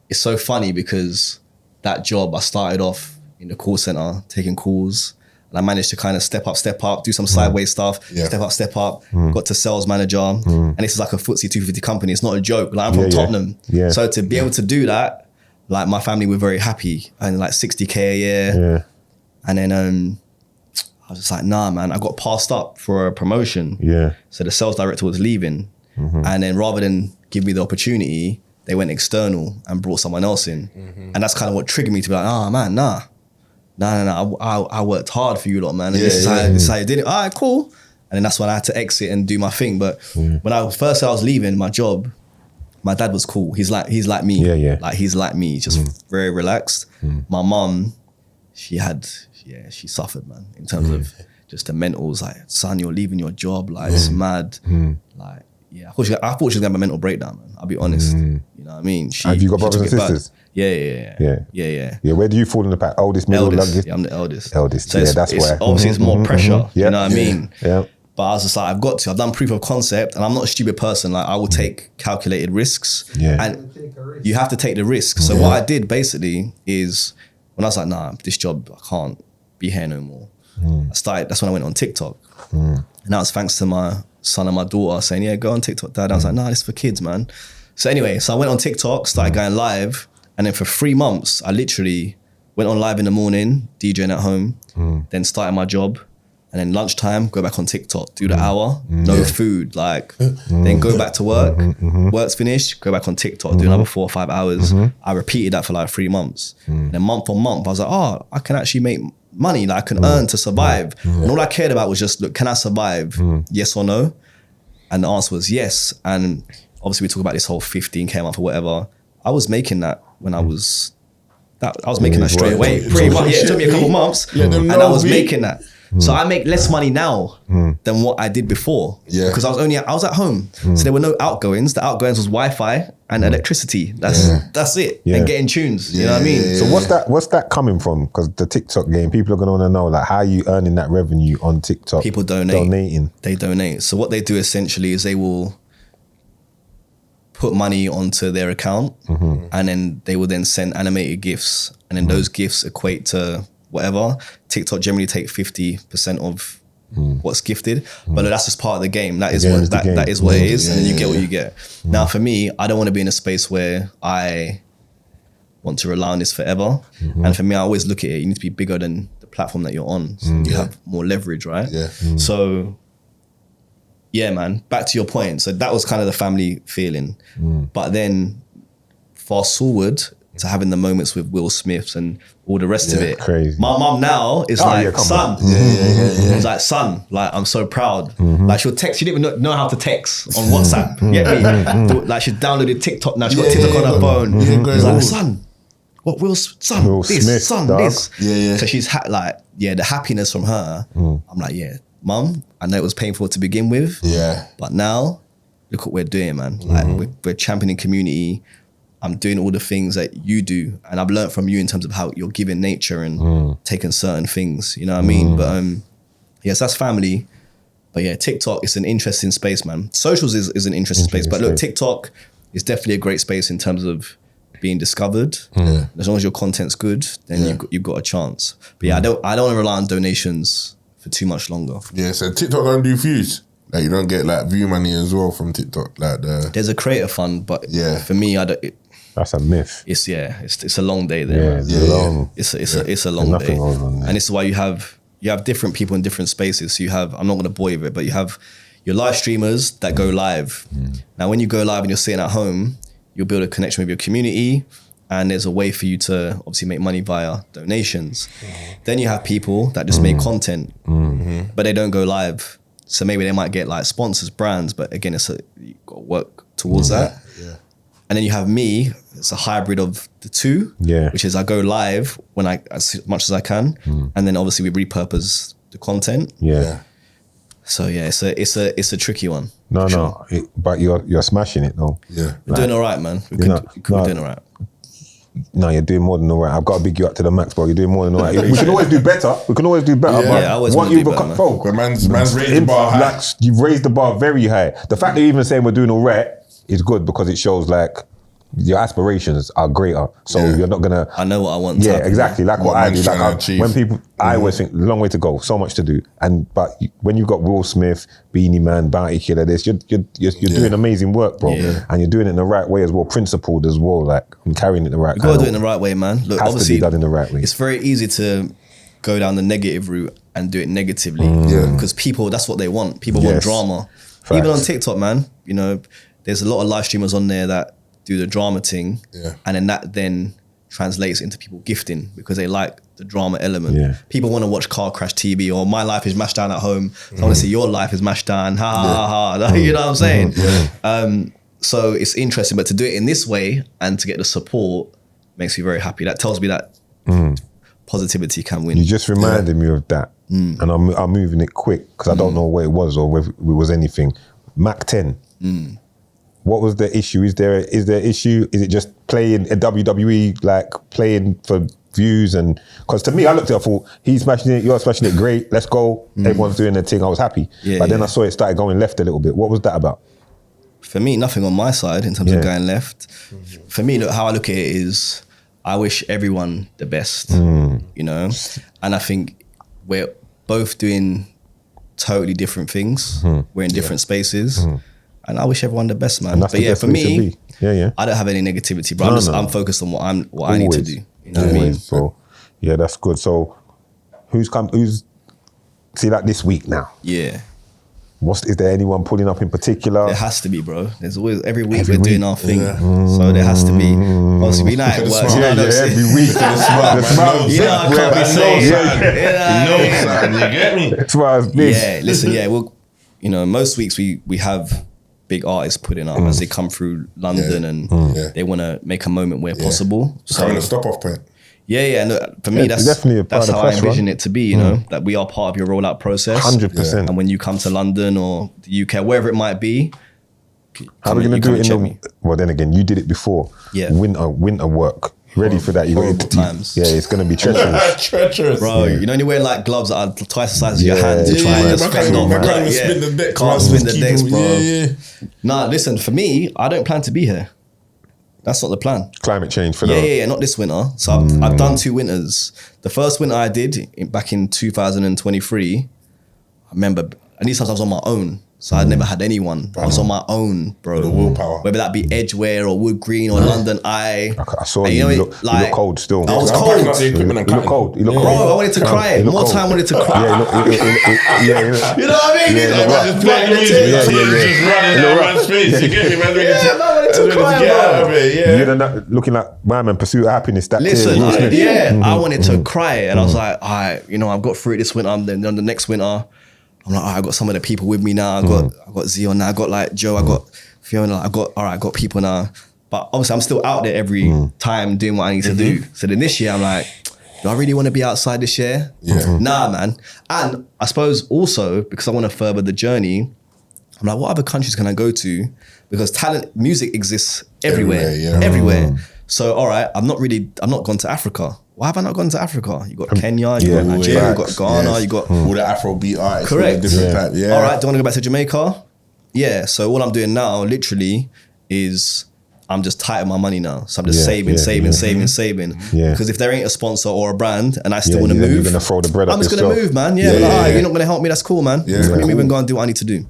it's so funny because that job, I started off in the call center taking calls, and I managed to kind of step up, do some sideways stuff, step up, got to sales manager, and this is like a FTSE 250 company. It's not a joke. Like I'm from Tottenham, so to be able to do that, like my family were very happy, and like 60K a year, and then I was just like, nah, man. I got passed up for a promotion. So the sales director was leaving, and then rather than give me the opportunity, they went external and brought someone else in, and that's kind of what triggered me to be like, oh man, nah. I worked hard for you lot, man. And this is how I did it. All right, cool. And then that's when I had to exit and do my thing. But when I was leaving my job, my dad was cool. He's like me. Like he's like me, just very relaxed. My mum, she suffered, man, in terms of just the mentals. Like, son, you're leaving your job. Like, it's mad. Like, I thought she was gonna have a mental breakdown, man. I'll be honest. You know what I mean? Have you got brothers and sisters? Yeah. Where do you fall in the pack? Oldest, middle, youngest? Yeah, I'm the eldest. So that's why. Obviously, it's more pressure. You know what I mean? Yeah. But I was just like, I've done proof of concept, and I'm not a stupid person. Like, I will take calculated risks. And you have to take the risk. So what I did basically is, when I was like, nah, this job, I can't be here no more. That's when I went on TikTok. And that was thanks to my son and my daughter saying, yeah, go on TikTok, dad. I was like, nah, this is for kids, man. So anyway, so I went on TikTok, started going live, and then for 3 months, I literally went on live in the morning, DJing at home, then started my job, and then lunchtime, go back on TikTok, do the hour, no food, like, then go back to work, work's finished, go back on TikTok, do another 4 or 5 hours. I repeated that for like 3 months. And then month on month, I was like, oh, I can actually make money that I can earn to survive. And all I cared about was just, look, can I survive? Yes or no? And the answer was yes. And obviously we talk about this whole 15K a month or whatever. I was making that when I was making that straight away. Pretty much, it took me a couple months, and I was making that. So I make less money now than what I did before. Because I was at home. So there were no outgoings. The outgoings was Wi-Fi and electricity. That's it. And getting tunes. You know what I mean? So what's that coming from? Because the TikTok game, people are gonna want to know, like, how are you earning that revenue on TikTok? People donating. They donate. So what they do essentially is they will put money onto their account, and then they will then send animated GIFs, and then those GIFs equate to whatever. TikTok generally take 50% of what's gifted, but that's just part of the game. That is that is what it is, and then you get what you get. Now for me, I don't want to be in a space where I want to rely on this forever. And for me, I always look at it, you need to be bigger than the platform that you're on, so you have more leverage, right? So yeah, man, back to your point. So that was kind of the family feeling. But then fast forward to having the moments with Will Smiths and all the rest of it. Crazy. My mum now is like, son. It's like, son, like, I'm so proud. Like, she'll text, she didn't even know how to text on WhatsApp. You get me? Like, she downloaded TikTok now, she got TikTok on her phone. It's like, son, what Will Smith, this. So she's the happiness from her. I'm like, mum, I know it was painful to begin with. But now, look what we're doing, man. Like, we're championing community. I'm doing all the things that you do, and I've learned from you in terms of how you're giving nature and taking certain things, you know what I mean? But yes, that's family. But yeah, TikTok is an interesting space, man. Socials is an interesting space, but look, TikTok is definitely a great space in terms of being discovered. As long as your content's good, then you've got a chance. But yeah, I don't want to rely on donations for too much longer. Yeah, so TikTok don't do views. Like, you don't get like view money as well from TikTok. Like there's a creator fund, but for me, that's a myth. It's a long day there. It's a long day, and this is why you have different people in different spaces. So you have, I'm not going to bore you with it, but you have your live streamers that go live. Now, when you go live and you're sitting at home, you'll build a connection with your community, and there's a way for you to obviously make money via donations. Then you have people that just make content, but they don't go live. So maybe they might get like sponsors, brands, but again, you've got to work towards that. And then you have me, it's a hybrid of the two, which is I go live as much as I can, and then obviously we repurpose the content. So yeah, it's a tricky one. But you're smashing it though. We're doing all right, man. We're doing all right. No, you're doing more than all right. I've got to big you up to the max, bro. You're doing more than all right. We can always do better. But I always want to do better, bro. Man's raised the bar high. You've raised the bar very high. The fact that you're even saying we're doing all right is good, because it shows like your aspirations are greater. So you're not gonna. I know what I want. Yeah, exactly. Like what I do. Like when people, I always think long way to go, so much to do. But when you've got Will Smith, Beanie Man, Bounty Killer, you're doing amazing work, bro. Yeah. And you're doing it in the right way as well, principled as well. Like I'm carrying it the right. You gotta do it in the right way, man. Look, has obviously, to be done in the right way. It's very easy to go down the negative route and do it negatively because people, that's what they want. People want drama. Facts. Even on TikTok, man, you know, there's a lot of live streamers on there that do the drama thing, and then that then translates into people gifting because they like the drama element. Yeah. People want to watch car crash TV or my life is mashed down at home. So I want to see your life is mashed down. Ha ha ha. You know what I'm saying? So it's interesting, but to do it in this way and to get the support makes me very happy. That tells me that positivity can win. You just reminded me of that, and I'm moving it quick because I don't know what it was or whether it was anything. MAK 10. What was the issue? Is there issue? Is it just playing a WWE, like playing for views? And because to me, I looked at it, I thought, he's smashing it, you're smashing it, great, let's go. Everyone's doing their thing. I was happy. But then I saw it started going left a little bit. What was that about? For me, nothing on my side in terms of going left. For me, look, how I look at it is, I wish everyone the best, you know? And I think we're both doing totally different things. We're in different spaces. And I wish everyone the best, man. But yeah, for me, I don't have any negativity, bro. I'm focused on what I need to do. You know what I mean? Bro. Yeah, that's good. So who's see like this week now? Yeah. Is there anyone pulling up in particular? There has to be, bro. There's always, every week we're doing our thing. So there has to be. Obviously, we know it works. Every week. You know, I can't be saying. You get me? That's why I was big. Yeah, listen, we'll, you know, most weeks we have big artists putting up as they come through London and they want to make a moment where possible. So having a stop off point. Yeah, no, for me, that's how I envision it to be, you know, that we are part of your rollout process. 100%. And when you come to London or the UK, wherever it might be, how are we going to do it well, then again, you did it before. Yeah. Winter work. Ready for that? You got times. Yeah, it's going to be treacherous. Treacherous. Bro, you know, you're wearing like gloves that are twice the size of your hand to try and just fend off. Can't spin the decks. Can't spin the decks, bro. Nah, listen, for me, I don't plan to be here. That's not the plan. Climate change for Yeah, not this winter. So I've done 2 winters. The first winter I did back in 2023, I remember, at least I was on my own. So I'd never had anyone. I was on my own, bro. The willpower. Whether that be Edgware or Wood Green or London Eye. I saw you look cold still. I was cold. You look cold. You look cold. Bro, I wanted to cry. More time I wanted to cry. Yeah, you know what I mean? Just playing music. Just running around space. You get me, man? I wanted to cry, bro. You're not looking like my man, Pursuit of Happiness. Listen, I wanted to cry. And I was like, all right, you know, I've got through it this winter. Then the next winter, I'm like, all right, I got some of the people with me now. I got Zion now. I got like Joe. I got Fiona. I got people now. But obviously, I'm still out there every time doing what I need to do. So then this year, I'm like, do I really want to be outside this year? Nah, man. And I suppose also because I want to further the journey, I'm like, what other countries can I go to? Because music exists everywhere. Everywhere. So all right, I'm not gone to Africa. Why have I not gone to Africa? You got Kenya, you got Nigeria, you got Ghana, you got all the Afrobeat artists. Correct. Different type. All right, do you want to go back to Jamaica? Yeah. So what I'm doing now, literally, is I'm just tight on my money now. So I'm just saving. Because if there ain't a sponsor or a brand, and I still want to move, you're gonna throw the bread. I'm just gonna move, man. You're not gonna help me. That's cool, man. Just let me move and go and do what I need to do.